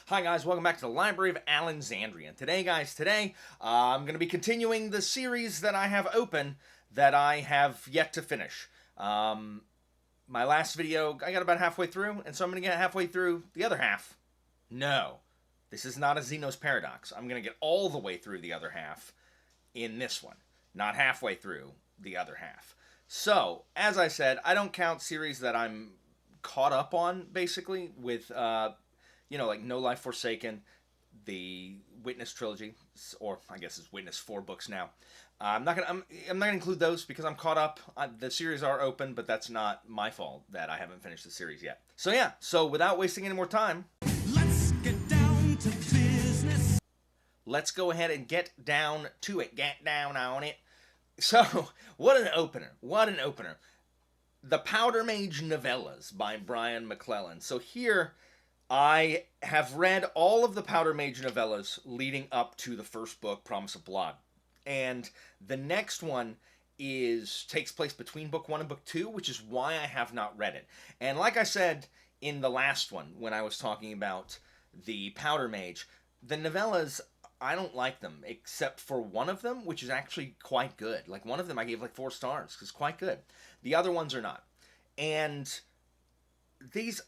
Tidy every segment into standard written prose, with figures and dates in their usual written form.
Hi guys, welcome back to the Library of Alexandria. Today guys, I'm going to be continuing the series that I have open that I have yet to finish. My last video, I got about halfway through, and so I'm going to get halfway through the other half. No, this is not a Zeno's Paradox. I'm going to get all the way through the other half in this one, not halfway through the other half. So, as I said, I don't count series that I'm caught up on, basically, with like No Life Forsaken, the Witness trilogy, or I guess it's Witness 4 books now. I'm not gonna include those because I'm caught up. The series are open, but that's not my fault that I haven't finished the series yet. So without wasting any more time, let's get down to business. Let's go ahead and get down to it. Get down on it. So, what an opener. What an opener. The Powder Mage novellas by Brian McClellan. So here, I have read all of the Powder Mage novellas leading up to the first book, Promise of Blood. And the next one takes place between book 1 and book 2, which is why I have not read it. And like I said in the last one, when I was talking about the Powder Mage, the novellas, I don't like them, except for one of them, which is actually quite good. Like, one of them I gave like 4 stars, because it's quite good. The other ones are not. And these,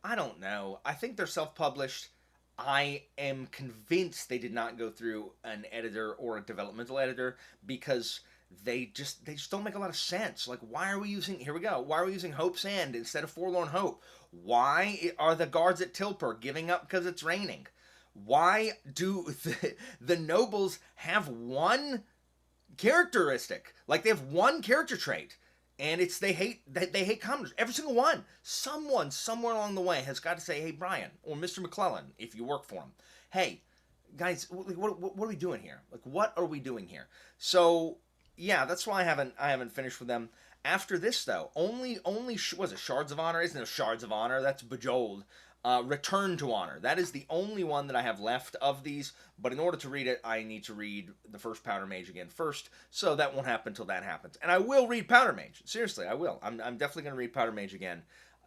I don't know. I think they're self-published. I am convinced they did not go through an editor or a developmental editor, because they just don't make a lot of sense. Like, why are we using Hope's End instead of Forlorn Hope? Why are the guards at Tilper giving up because it's raining? Why do the nobles have one characteristic? Like, they have one character trait, and it's they hate commoners. Every single one. Someone somewhere along the way has got to say, "Hey, Brian," or Mr. McClellan, if you work for him. "Hey, guys, what are we doing here? Like, what are we doing here?" So yeah, that's why I haven't finished with them. After this, though, only was it Shards of Honor? Isn't it Shards of Honor? That's Bejeweled. Return to Honor. That is the only one that I have left of these, but in order to read it, I need to read the first Powder Mage again first, so that won't happen until that happens. And I will read Powder Mage. Seriously, I will. I'm definitely going to read Powder Mage again,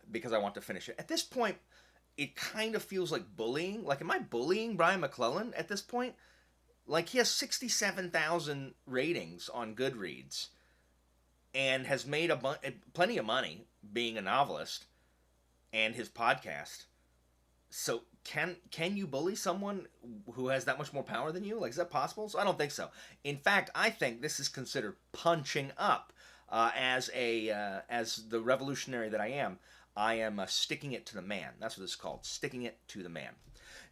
because I want to finish it. At this point, it kind of feels like bullying. Like, am I bullying Brian McClellan at this point? Like, he has 67,000 ratings on Goodreads, and has made plenty of money being a novelist, and his podcast. So can you bully someone who has that much more power than you? Like, is that possible? So I don't think so. In fact, I think this is considered punching up. As the revolutionary that I am sticking it to the man. That's what it's called, sticking it to the man.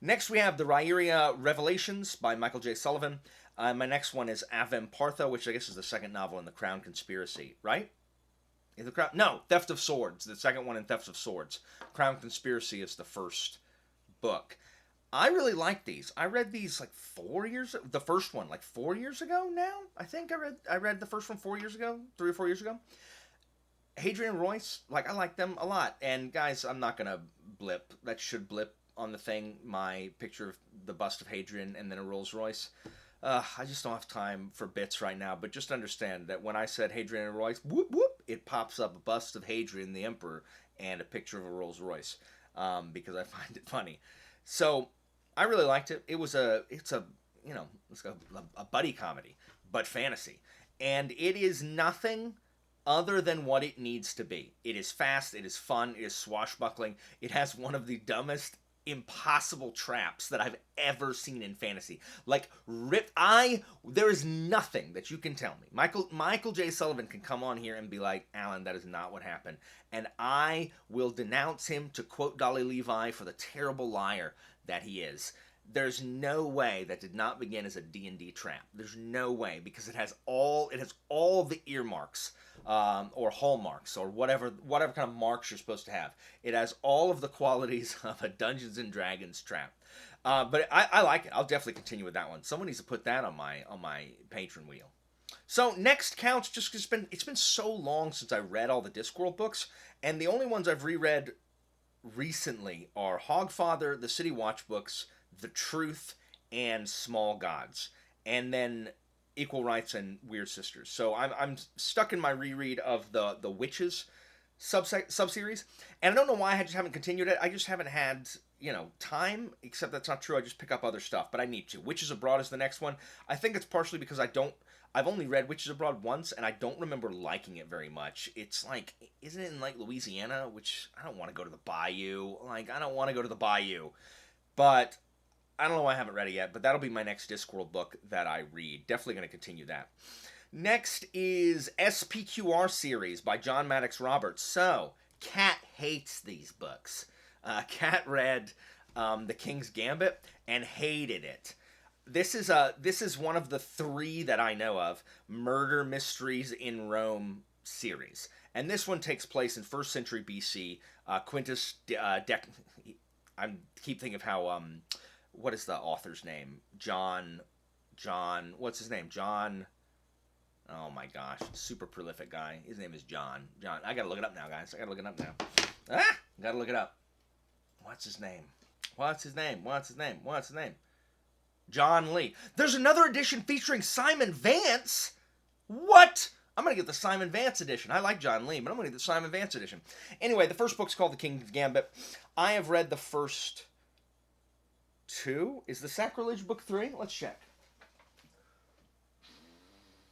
Next, we have the Riyria Revelations by Michael J. Sullivan. My next one is Avem Partha, which I guess is the second novel in the Crown Conspiracy, right? No, Theft of Swords. The second one in Theft of Swords. Crown Conspiracy is the first book. I really like these. I read these like 4 years. The first one like 4 years ago now. I think I read the first one 4 years ago, 3 or 4 years ago. Hadrian and Royce, like, I like them a lot. And guys, I'm not gonna blip. That should blip on the thing. My picture of the bust of Hadrian and then a Rolls Royce. I just don't have time for bits right now, but just understand that when I said Hadrian and Royce, whoop whoop, it pops up a bust of Hadrian the Emperor and a picture of a Rolls Royce, because I find it funny. So I really liked it. It's a buddy comedy, but fantasy, and it is nothing other than what it needs to be. It is fast, it is fun, it is swashbuckling. It has one of the dumbest impossible traps that I've ever seen in fantasy. Like, there is nothing that you can tell me. Michael J. Sullivan can come on here and be like, "Alan, that is not what happened." And I will denounce him, to quote Dolly Levi, for the terrible liar that he is. There's no way that did not begin as a D&D trap. There's no way, because it has all the earmarks, or hallmarks, or whatever kind of marks you're supposed to have. It has all of the qualities of a Dungeons and Dragons trap. But I like it. I'll definitely continue with that one. Someone needs to put that on my patron wheel. So next counts, just because it's been so long since I read all the Discworld books, and the only ones I've reread recently are Hogfather, the City Watch books, The Truth, and Small Gods, and then Equal Rights and Weird Sisters. So I'm stuck in my reread of the Witches sub-series, and I don't know why I just haven't continued it. I just haven't had, time, except that's not true. I just pick up other stuff, but I need to. Witches Abroad is the next one. I think it's partially because I've only read Witches Abroad once, and I don't remember liking it very much. It's like, isn't it in, like, Louisiana? Which, I don't want to go to the bayou. Like, I don't want to go to the bayou. But I don't know why I haven't read it yet, but that'll be my next Discworld book that I read. Definitely going to continue that. Next is SPQR series by John Maddox Roberts. So, Kat hates these books. Kat read The King's Gambit and hated it. This is one of the 3 that I know of murder mysteries in Rome series, and this one takes place in 1st century BC. Quintus I keep thinking of how what is the author's name? John. What's his name? John. Oh my gosh, super prolific guy. His name is John. I gotta look it up now, guys. Gotta look it up now. Gotta look it up. What's his name? John Lee. There's another edition featuring Simon Vance. What? I'm gonna get the Simon Vance edition. I like John Lee, but I'm gonna get the Simon Vance edition. Anyway, the first book's called The King's Gambit. I have read the first 2. Is the Sacrilege book 3? Let's check.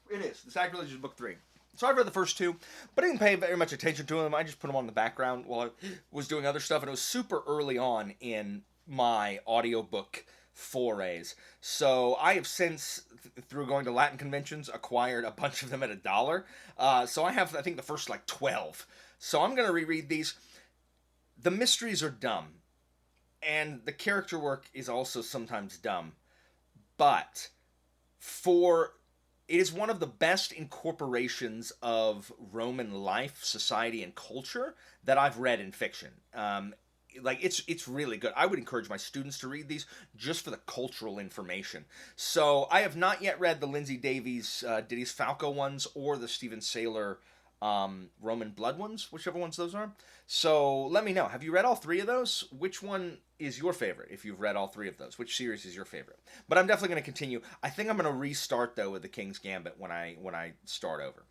It is. The Sacrilege is book 3. So I've read the first 2, but I didn't pay very much attention to them. I just put them on the background while I was doing other stuff, and it was super early on in my audiobook forays. So I have since, through going to Latin conventions, acquired a bunch of them at $1. So I have, I think, the first, 12. So I'm going to reread these. The mysteries are dumb, and the character work is also sometimes dumb, but it is one of the best incorporations of Roman life, society, and culture that I've read in fiction. It's really good. I would encourage my students to read these just for the cultural information. So I have not yet read the Lindsay Davies, Ditties Falco ones, or the Stephen Saylor Roman Blood ones, whichever ones those are. So let me know. Have you read all 3 of those? Which one is your favorite, if you've read all 3 of those? Which series is your favorite? But I'm definitely going to continue. I think I'm going to restart, though, with The King's Gambit when I start over.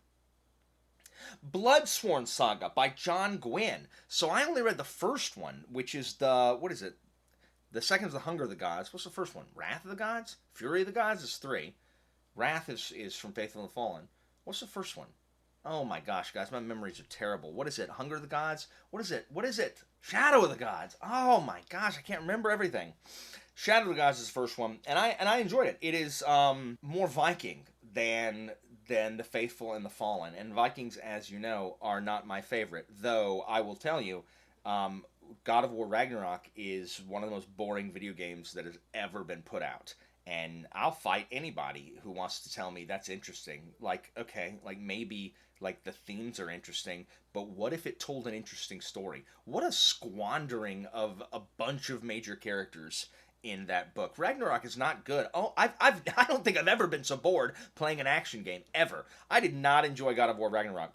Bloodsworn Saga by John Gwynne. So I only read the first one, which is what is it? The second is The Hunger of the Gods. What's the first one? Wrath of the Gods? Fury of the Gods is 3. Wrath is from Faithful and Fallen. What's the first one? Oh my gosh, guys, my memories are terrible. What is it? Hunger of the Gods? What is it? Shadow of the Gods. Oh my gosh, I can't remember everything. Shadow of the Gods is the first one, and I enjoyed it. It is more Viking than the Faithful and the Fallen. And Vikings, as you know, are not my favorite. Though I will tell you, God of War Ragnarok is one of the most boring video games that has ever been put out. And I'll fight anybody who wants to tell me that's interesting. Maybe the themes are interesting, but what if it told an interesting story? What a squandering of a bunch of major characters in that book. Ragnarok is not good. Oh, I don't think I've ever been so bored playing an action game, ever. I did not enjoy God of War Ragnarok.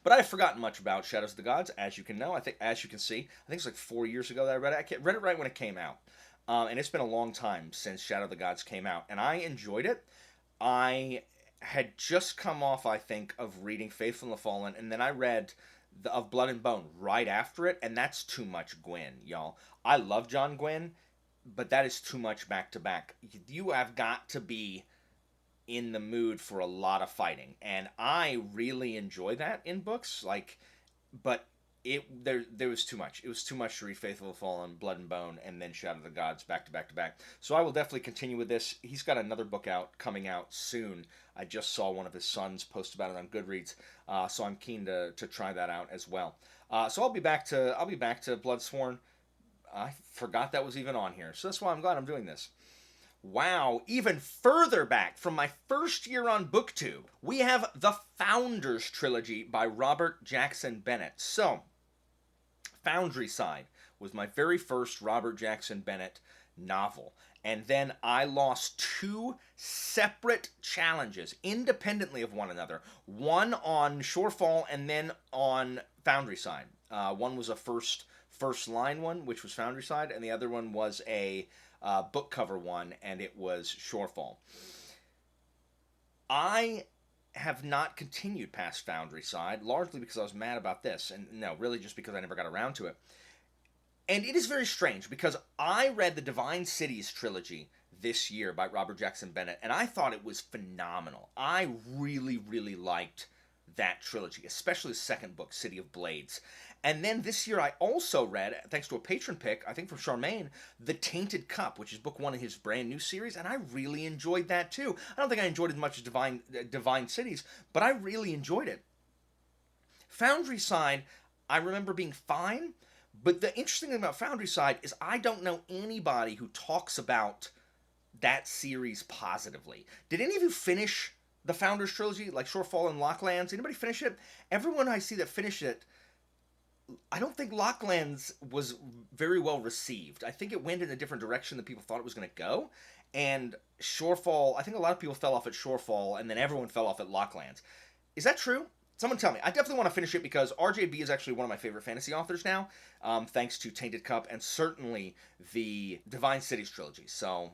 But I've forgotten much about Shadows of the Gods, as you can know. As you can see, I think it's 4 years ago that I read it. I read it right when it came out. And it's been a long time since Shadow of the Gods came out, and I enjoyed it. I had just come off, I think, of reading Faithful and the Fallen, and then I read of Blood and Bone right after it, and that's too much Gwyn, y'all. I love John Gwyn, but that is too much back to back. You have got to be in the mood for a lot of fighting, and I really enjoy that in books. But there was too much. It was too much to read Faithful and Fallen, Blood and Bone, and then Shadow of the Gods back to back to back. So I will definitely continue with this. He's got another book coming out soon. I just saw one of his sons post about it on Goodreads, so I'm keen to try that out as well. So I'll be back to Bloodsworn. I forgot that was even on here, so that's why I'm glad I'm doing this. Wow, even further back from my first year on BookTube, we have the Founders Trilogy by Robert Jackson Bennett. So, Foundry Side was my very first Robert Jackson Bennett novel. And then I lost 2 separate challenges, independently of one another. One on Shorefall and then on Foundry Side. One was a first line one, which was Foundry Side, and the other one was a book cover one, and it was Shorefall. I have not continued past Foundry Side, largely because I was mad about this, and no, really just because I never got around to it. And it is very strange because I read the Divine Cities trilogy this year by Robert Jackson Bennett, and I thought it was phenomenal. I really, really liked that trilogy, especially the second book, City of Blades. And then this year I also read, thanks to a patron pick, I think from Charmaine, The Tainted Cup, which is book one in his brand new series, and I really enjoyed that too. I don't think I enjoyed it as much as Divine Cities, but I really enjoyed it. Foundry Side, I remember being fine, but the interesting thing about Foundry Side is I don't know anybody who talks about that series positively. Did any of you finish the Founders trilogy, like Shorefall and Locklands? Anybody finish it? Everyone I see that finished it, I don't think Locklands was very well received. I think it went in a different direction than people thought it was going to go. And Shorefall, I think a lot of people fell off at Shorefall, and then everyone fell off at Locklands. Is that true? Someone tell me. I definitely want to finish it because RJB is actually one of my favorite fantasy authors now, thanks to Tainted Cup and certainly the Divine Cities trilogy. So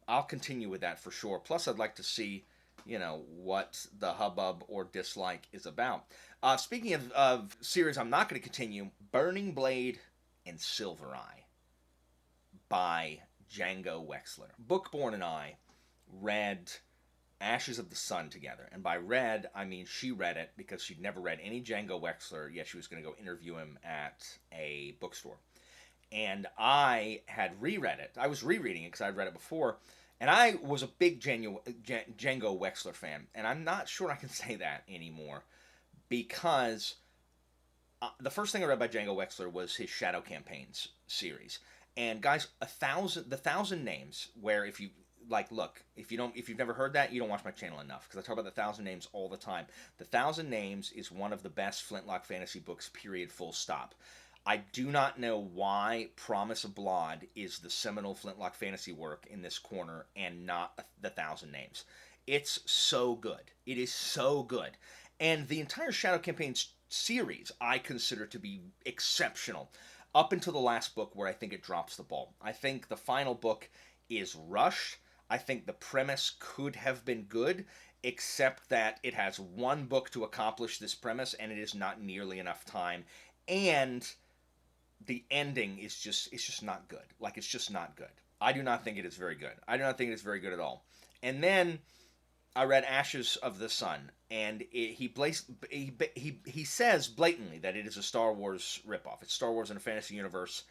I'll continue with that for sure. Plus, I'd like to see, what the hubbub or dislike is about. Speaking of series I'm not going to continue, Burningblade and Silvereye by Django Wexler. Bookborn and I read Ashes of the Sun together. And by read, I mean she read it because she'd never read any Django Wexler, yet she was going to go interview him at a bookstore. And I had reread it. I was rereading it because I'd read it before. And I was a big Django Wexler fan. And I'm not sure I can say that anymore because the first thing I read by Django Wexler was his Shadow Campaigns series. And guys, the Thousand Names, where if you look, if you've never heard that, you don't watch my channel enough because I talk about the Thousand Names all the time. The Thousand Names is one of the best Flintlock fantasy books, period, full stop. I do not know why Promise of Blood is the seminal Flintlock fantasy work in this corner and not the Thousand Names. It's so good. It is so good. And the entire Shadow Campaigns series I consider to be exceptional up until the last book where I think it drops the ball. I think the final book is rushed. I think the premise could have been good, except that it has one book to accomplish this premise and it is not nearly enough time. And the ending is just not good. Like, it's just not good. I do not think it is very good. I do not think it is very good at all. And then I read Ashes of the Sun, and he says blatantly that it is a Star Wars ripoff. It's Star Wars in a fantasy universe,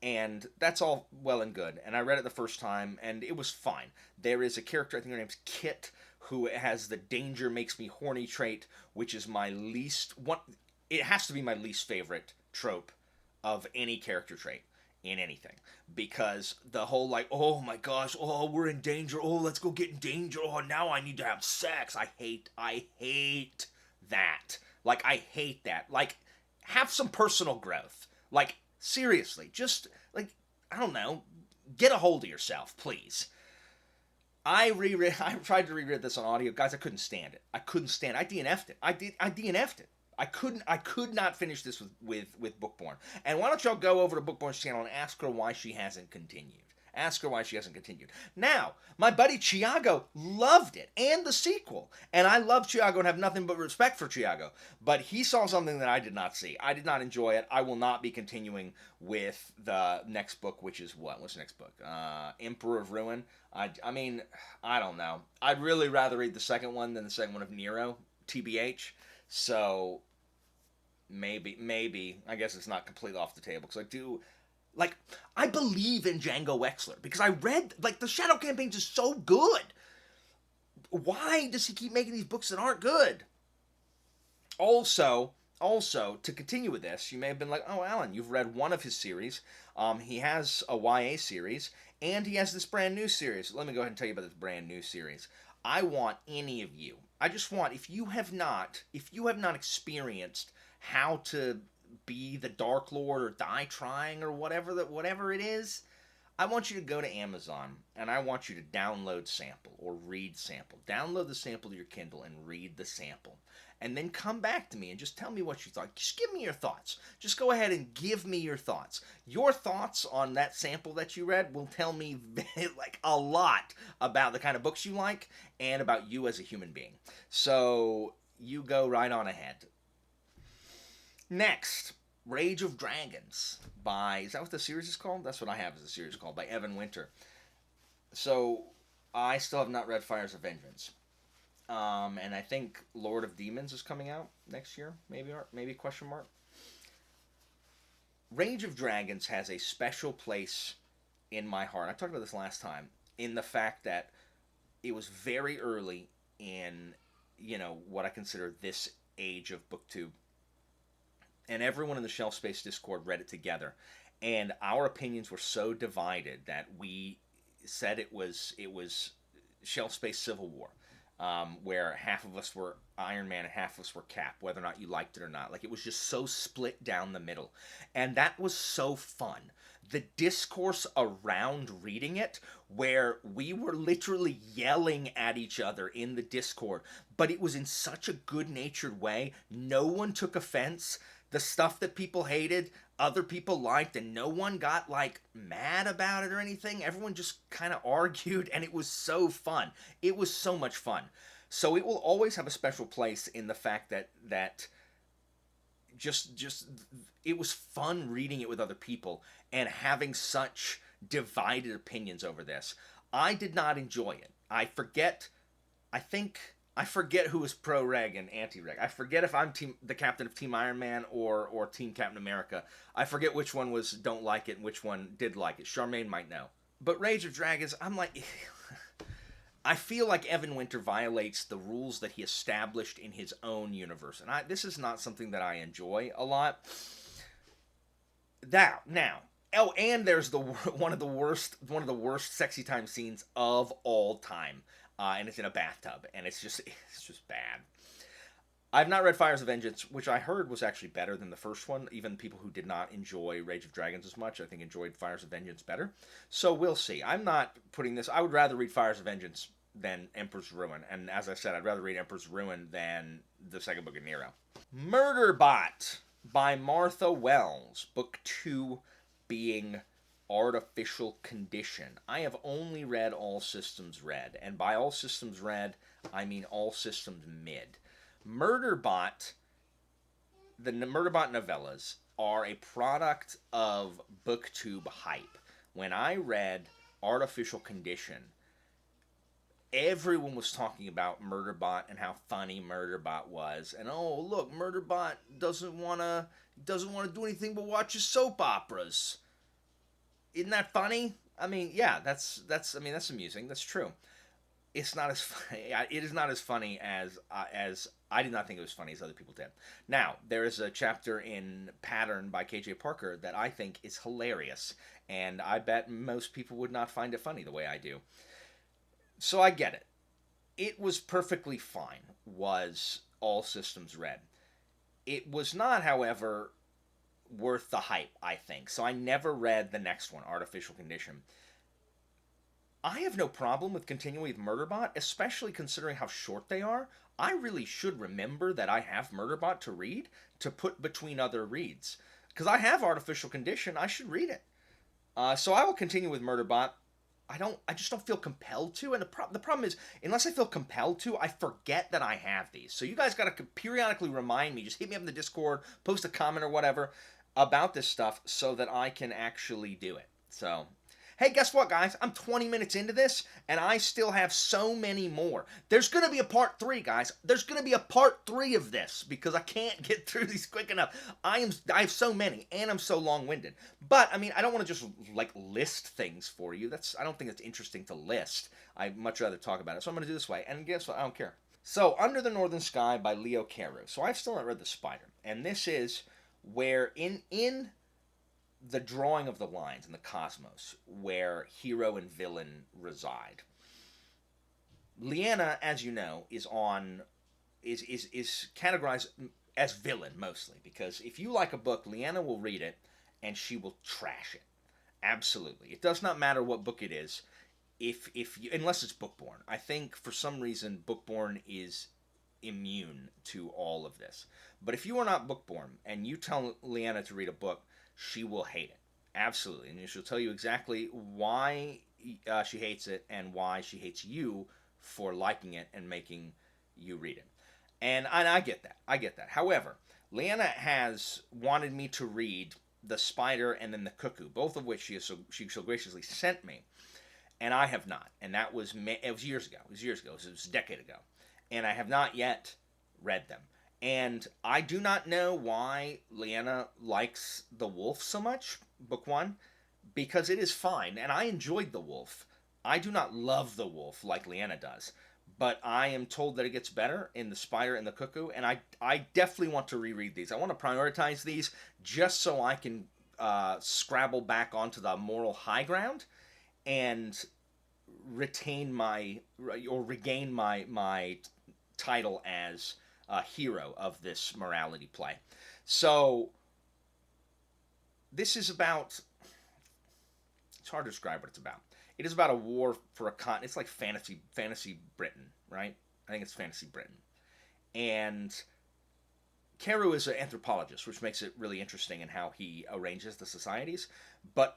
and that's all well and good. And I read it the first time, and it was fine. There is a character, I think her name's Kit, who has the danger makes me horny trait, which is my least one. It has to be my least favorite trope of any character trait in anything, because the whole oh my gosh, oh, we're in danger, oh, let's go get in danger, oh, now I need to have sex. I hate that. I hate that. Have some personal growth. Seriously, just I don't know, get a hold of yourself, please. I tried to reread this on audio, guys. I couldn't stand it. I DNF'd it. I DNF'd it. I could not finish this with Bookborn. And why don't y'all go over to Bookborn's channel and ask her why she hasn't continued. Now, my buddy Chiago loved it, and the sequel. And I love Chiago and have nothing but respect for Chiago. But he saw something that I did not see. I did not enjoy it. I will not be continuing with the next book, which is what? What's the next book? Emperor of Ruin. I mean, I don't know. I'd really rather read the second one than the second one of Nero, TBH. So maybe I guess it's not completely off the table because I do I believe in Django Wexler because I read the Shadow Campaigns is so good. Why does he keep making these books that aren't good? Also, to continue with this, you may have been like, oh, Alan, you've read one of his series. He has a YA series and he has this brand new series. Let me go ahead and tell you about this brand new series. I want any of you. I just want, if you have not experienced how to be the Dark Lord or die trying or whatever it is, I want you to go to Amazon and I want you to download sample or read sample. Download the sample to your Kindle and read the sample. And then come back to me and just tell me what you thought. Just give me your thoughts. Just go ahead and give me your thoughts. Your thoughts on that sample that you read will tell me like a lot about the kind of books you like and about you as a human being. So you go right on ahead. Next, Rage of Dragons by, is that what the series is called? That's what I have as a series called, by Evan Winter. So, I still have not read Fires of Vengeance. And I think Lord of Demons is coming out next year, maybe question mark. Rage of Dragons has a special place in my heart. I talked about this last time, in the fact that it was very early in, what I consider this age of BookTube. And everyone in the Shelf Space Discord read it together. And our opinions were so divided that we said it was Shelf Space Civil War, where half of us were Iron Man and half of us were Cap, whether or not you liked it or not. Like, it was just so split down the middle. And that was so fun. The discourse around reading it, where we were literally yelling at each other in the Discord, but it was in such a good-natured way. No one took offense. The stuff that people hated, other people liked, and no one got, mad about it or anything. Everyone just kind of argued, and it was so fun. It was so much fun. So it will always have a special place in the fact that just it was fun reading it with other people and having such divided opinions over this. I did not enjoy it. I forget who was pro-Reg and anti-Reg. I forget if I'm the captain of Team Iron Man or Team Captain America. I forget which one was don't like it and which one did like it. Charmaine might know. But Rage of Dragons, I'm like... I feel like Evan Winter violates the rules that he established in his own universe. And this is not something that I enjoy a lot. And there's one of the worst sexy time scenes of all time. And it's in a bathtub, and it's just bad. I've not read Fires of Vengeance, which I heard was actually better than the first one. Even people who did not enjoy Rage of Dragons as much, I think enjoyed Fires of Vengeance better. So we'll see. I'm not putting this... I would rather read Fires of Vengeance than Emperor's Ruin. And as I said, I'd rather read Emperor's Ruin than the second book of Nero. Murderbot by Martha Wells. Book 2 being Artificial Condition. I have only read All Systems Red. And by All Systems Red, I mean All Systems Mid. Murderbot, the Murderbot novellas are a product of BookTube hype. When I read Artificial Condition, everyone was talking about Murderbot and how funny Murderbot was. And oh, look, Murderbot doesn't want to do anything but watch his soap operas. Isn't that funny? I mean, yeah, that's amusing. That's true. It's not as funny. It is not as funny as I did not think it was funny as other people did. Now, there is a chapter in Pattern by KJ Parker that I think is hilarious, and I bet most people would not find it funny the way I do. So I get it. It was perfectly fine, was All Systems Red. It was not, however, worth the hype, I think. So I never read the next one, Artificial Condition. I have no problem with continuing with Murderbot, especially considering how short they are. I really should remember that I have Murderbot to read, to put between other reads. Because I have Artificial Condition, I should read it. So I will continue with Murderbot. I just don't feel compelled to, and the problem is, unless I feel compelled to, I forget that I have these. So you guys gotta periodically remind me, just hit me up in the Discord, post a comment or whatever about this stuff so that I can actually do it. So... hey, guess what, guys? I'm 20 minutes into this, and I still have so many more. There's going to be a part 3, guys. There's going to be a part 3 of this, because I can't get through these quick enough. I have so many, and I'm so long-winded. But, I mean, I don't want to just, list things for you. I don't think it's interesting to list. I'd much rather talk about it. So I'm going to do it this way, and guess what? I don't care. So, Under the Northern Sky by Leo Carew. So I've still not read The Spider, and this is where in the drawing of the lines in the cosmos where hero and villain reside. Leanna, as you know, is categorized as villain mostly, because if you like a book, Leanna will read it and she will trash it. Absolutely. It does not matter what book it is. If you, unless it's Bookborn. I think for some reason Bookborn is immune to all of this. But if you are not Bookborn and you tell Leanna to read a book, she will hate it. Absolutely. And she'll tell you exactly why she hates it and why she hates you for liking it and making you read it. And I get that. I get that. However, Leanna has wanted me to read The Spider and then The Cuckoo, both of which she so graciously sent me, and I have not. And that was it was years ago. It was years ago. It was a decade ago, and I have not yet read them. And I do not know why Leanna likes The Wolf so much, book one, because it is fine, and I enjoyed The Wolf. I do not love The Wolf like Leanna does, but I am told that it gets better in The Spider and The Cuckoo, and I definitely want to reread these. I want to prioritize these just so I can scrabble back onto the moral high ground and retain my or regain my title as a hero of this morality play. So this is about, it's hard to describe what it's about. It is about a war for a continent. It's like fantasy Britain, right? I think it's fantasy Britain. And Carew is an anthropologist, which makes it really interesting in how he arranges the societies. But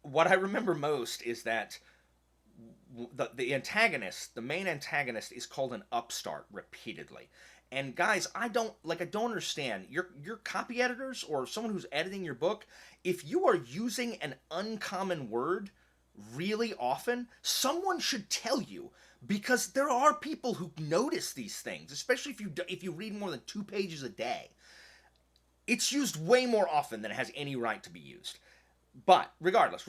what I remember most is that the antagonist, the main antagonist, is called an upstart repeatedly. And guys, I don't understand. Your copy editors or someone who's editing your book, if you are using an uncommon word really often, someone should tell you, because there are people who notice these things, especially if you read more than 2 pages a day. It's used way more often than it has any right to be used. But regardless,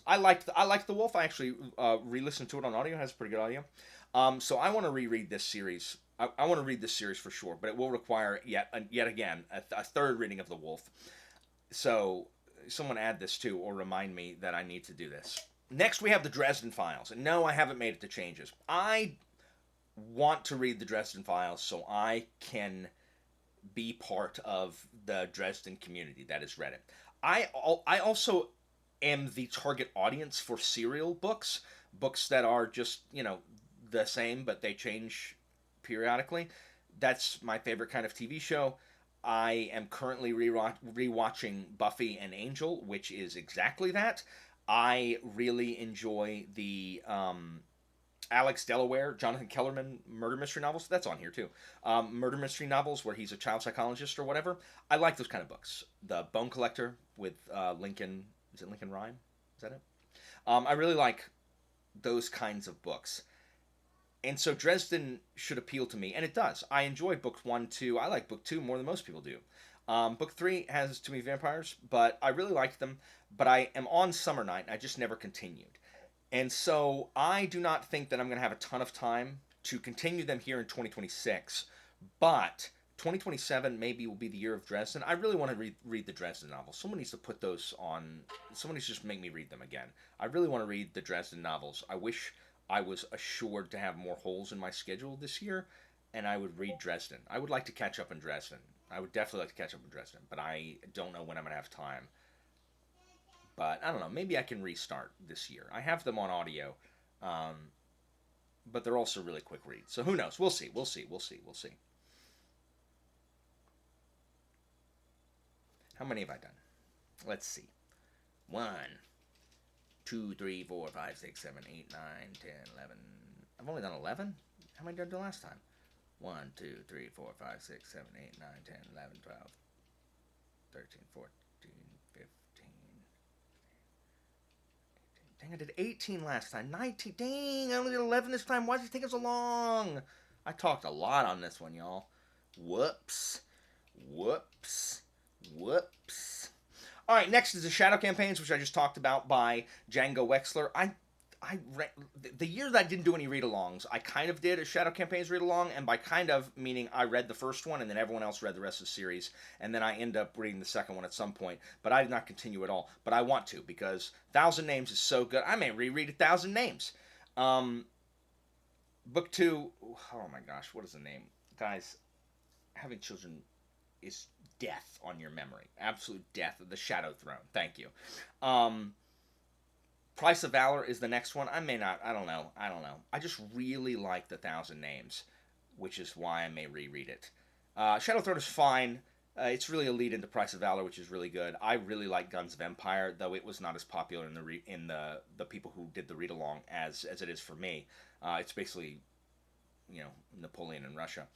I liked the Wolf. I actually re-listened to it on audio. It has pretty good audio. So I want to reread this series. I want to read this series for sure, but it will require yet again a third reading of the Wolf. So someone add this too, or remind me that I need to do this. Next, we have the Dresden Files, and no, I haven't made it to changes. I want to read the Dresden Files so I can be part of the Dresden community that has read it. I also am the target audience for serial books that are just, the same, but they change periodically. That's my favorite kind of TV show. I am currently rewatching Buffy and Angel, which is exactly that. I really enjoy the Alex Delaware, Jonathan Kellerman murder mystery novels. That's on here too. Murder mystery novels where he's a child psychologist or whatever. I like those kind of books. The Bone Collector with Lincoln. Is it Lincoln Rhyme? Is that it? I really like those kinds of books. And so Dresden should appeal to me, and it does. I enjoy book 1, 2. I like book 2 more than most people do. Book 3 has too many vampires, but I really liked them. But I am on Summer Night, and I just never continued. And so I do not think that I'm going to have a ton of time to continue them here in 2026. But 2027 maybe will be the year of Dresden. I really want to read the Dresden novels. Someone needs to put those on. Someone needs to just make me read them again. I really want to read the Dresden novels. I wish I was assured to have more holes in my schedule this year, and I would read Dresden. I would like to catch up in Dresden. I would definitely like to catch up in Dresden, but I don't know when I'm going to have time. But I don't know. Maybe I can restart this year. I have them on audio, but they're also really quick reads. So who knows? We'll see. How many have I done? Let's see. 1, 2, 3, 4, 5, 6, 7, 8, 9, 10, 11. I've only done 11? How many did I do last time? 1, 2, 3, 4, 5, 6, 7, 8, 9, 10, 11, 12, 13, 14, 15. Dang, I did 18 last time. 19. Dang, I only did 11 this time. Why does it take so long? I talked a lot on this one, y'all. Whoops. All right, next is the Shadow Campaigns, which I just talked about by Django Wexler. The year that I didn't do any read-alongs, I kind of did a Shadow Campaigns read-along, and by kind of, meaning I read the first one, and then everyone else read the rest of the series, and then I end up reading the second one at some point, but I did not continue at all. But I want to, because 1,000 Names is so good. I may reread 1,000 Names. Book 2, oh my gosh, what is the name? Guys, having children is death on your memory. Absolute death of the Shadow Throne. Thank you. Price of Valor is the next one. I may not. I don't know. I just really like the Thousand Names, which is why I may reread it. Shadowthrone is fine. It's really a lead into Price of Valor, which is really good. I really like Guns of Empire, though it was not as popular in the people who did the read along as it is for me. It's basically, Napoleon in Russia,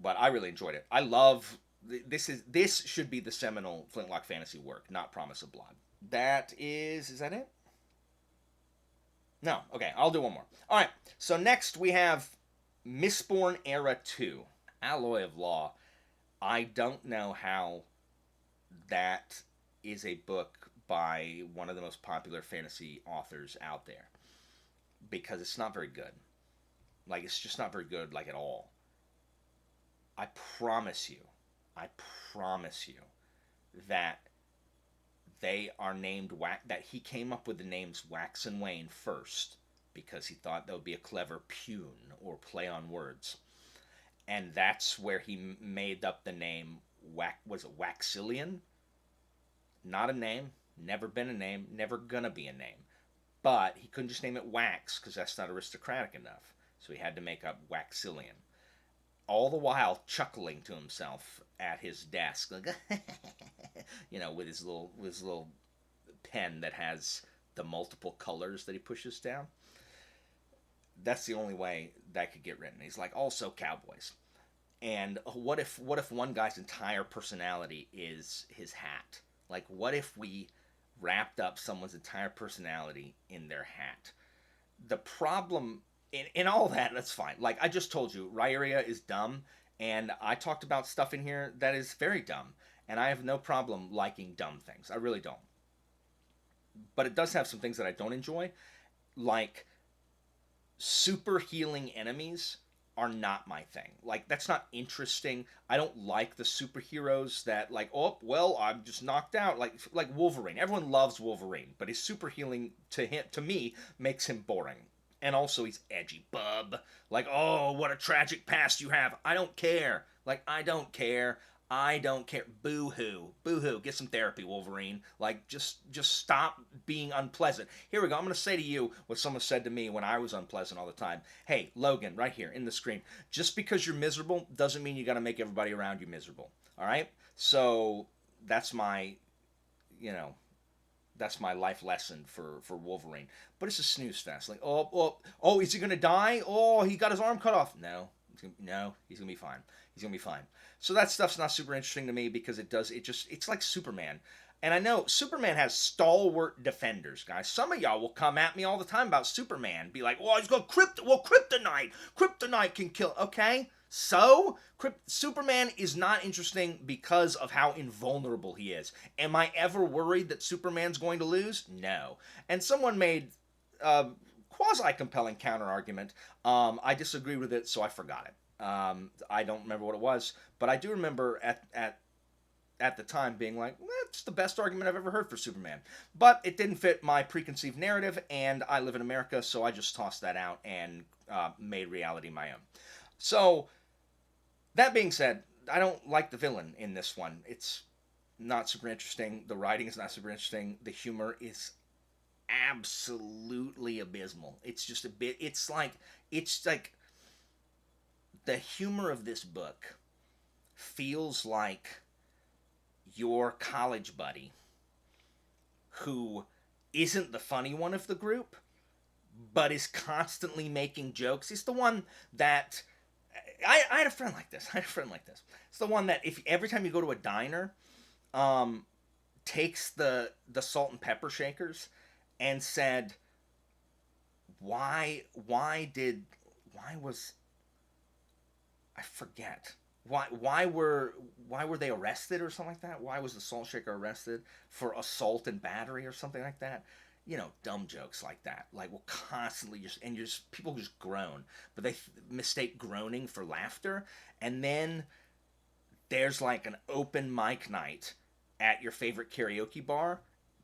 but I really enjoyed it. I love this should be the seminal Flintlock fantasy work, not Promise of Blood. Is that it? No, okay, I'll do one more. All right, so next we have Mistborn Era 2, Alloy of Law. I don't know how that is a book by one of the most popular fantasy authors out there, because it's not very good. Like, it's just not very good, like, at all. I promise you that they are named that he came up with the names Wax and Wayne first because he thought that would be a clever pun or play on words. And that's where he made up the name, was it Waxillion? Not a name, never been a name, never gonna be a name. But he couldn't just name it Wax, because that's not aristocratic enough. So he had to make up Waxillion. All the while chuckling to himself at his desk, like, with his little pen that has the multiple colors that he pushes down. That's the only way that could get written. He's like, also cowboys. And what if one guy's entire personality is his hat? Like, what if we wrapped up someone's entire personality in their hat? The problem in all that's fine. Like, I just told you, Riyria is dumb, and I talked about stuff in here that is very dumb, and I have no problem liking dumb things. I really don't. But it does have some things that I don't enjoy, like super healing enemies are not my thing. Like, that's not interesting. I don't like the superheroes that, like, oh, well, I'm just knocked out. Like Wolverine. Everyone loves Wolverine, but his super healing to me makes him boring. And also, he's edgy, bub. Like, oh, what a tragic past you have. I don't care. Like, I don't care. Boo-hoo. Boo-hoo. Get some therapy, Wolverine. Like, just stop being unpleasant. Here we go. I'm going to say to you what someone said to me when I was unpleasant all the time. Hey, Logan, right here in the screen. Just because you're miserable doesn't mean you got to make everybody around you miserable. All right? So, that's my life lesson for Wolverine. But it's a snooze fest. Like, oh, is he going to die? Oh, he got his arm cut off. No, he's going to be fine. He's going to be fine. So that stuff's not super interesting to me because it's like Superman. And I know Superman has stalwart defenders, guys. Some of y'all will come at me all the time about Superman. Be like, he's got kryptonite. Kryptonite can kill. Okay, so Superman is not interesting because of how invulnerable he is. Am I ever worried that Superman's going to lose? No. And someone made a quasi-compelling counter-argument. I disagree with it, so I forgot it. I don't remember what it was, but I do remember at the time being like, that's the best argument I've ever heard for Superman. But it didn't fit my preconceived narrative, and I live in America, so I just tossed that out and made reality my own. So, that being said, I don't like the villain in this one. It's not super interesting. The writing is not super interesting. The humor is absolutely abysmal. It's just it's like the humor of this book feels like your college buddy who isn't the funny one of the group, but is constantly making jokes. He's the one that... I had a friend like this. It's the one that if every time you go to a diner, takes the salt and pepper shakers and said, why was... I forget. Why were they arrested or something like that? Why was the salt shaker arrested for assault and battery or something like that? Dumb jokes like that. Like, will constantly people just groan, but they mistake groaning for laughter. And then there's like an open mic night at your favorite karaoke bar,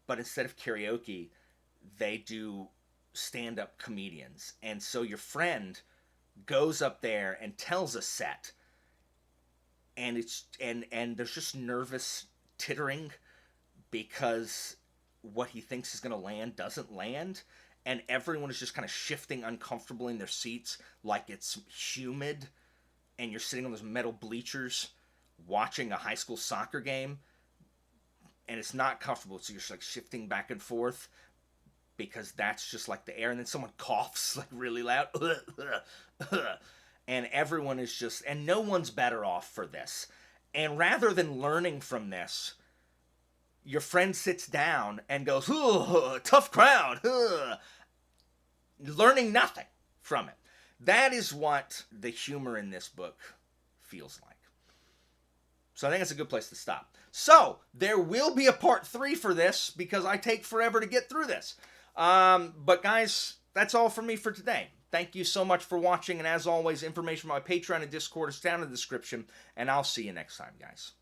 but instead of karaoke, they do stand-up comedians. And so your friend goes up there and tells a set, and it's and there's just nervous tittering because what he thinks is going to land doesn't land, and everyone is just kind of shifting uncomfortably in their seats like it's humid, and you're sitting on those metal bleachers watching a high school soccer game, and it's not comfortable, so you're just like shifting back and forth because that's just like the air, and then someone coughs like really loud, and everyone is just, and no one's better off for this. And rather than learning from this, your friend sits down and goes, tough crowd, learning nothing from it. That is what the humor in this book feels like. So I think it's a good place to stop. So there will be a part 3 for this because I take forever to get through this. But guys, that's all from me for today. Thank you so much for watching, and as always, information on my Patreon and Discord is down in the description, and I'll see you next time, guys.